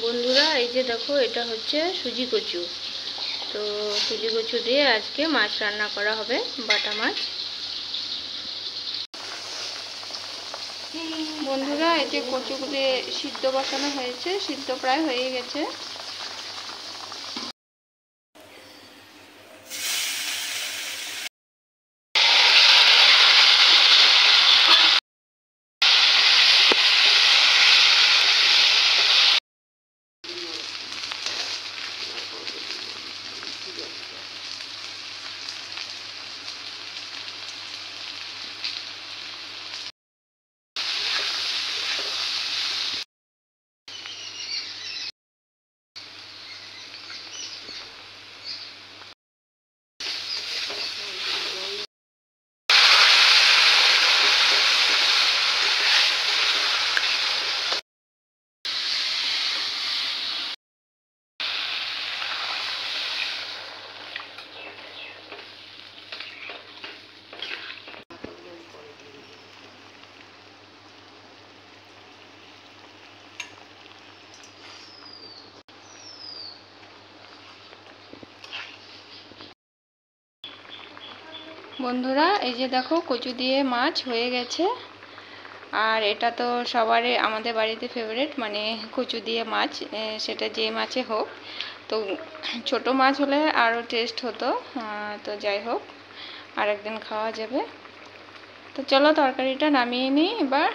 বন্ধুরা এই যে দেখো, এটা হচ্ছে সুজি কচু। তো সুজি কচু দিয়ে আজকে মাছ রান্না করা হবে, বাটা মাছ। বন্ধুরা এই যে কচুগুলি সিদ্ধ বসানো হয়েছে, সিদ্ধ প্রায় হয়ে গেছে। বন্ধুরা এই যে দেখো, কচু দিয়ে মাছ হয়ে গেছে। আর এটা তো সবারই আমাদের বাড়িতে ফেভারিট, মানে কচু দিয়ে মাছ, সেটা যে মাছে হোক। তো ছোট মাছ হলে আরও টেস্ট হতো। তো যাই হোক, আরেকদিন খাওয়া যাবে। তো চলো তরকারিটা নামিয়ে নিই এবার।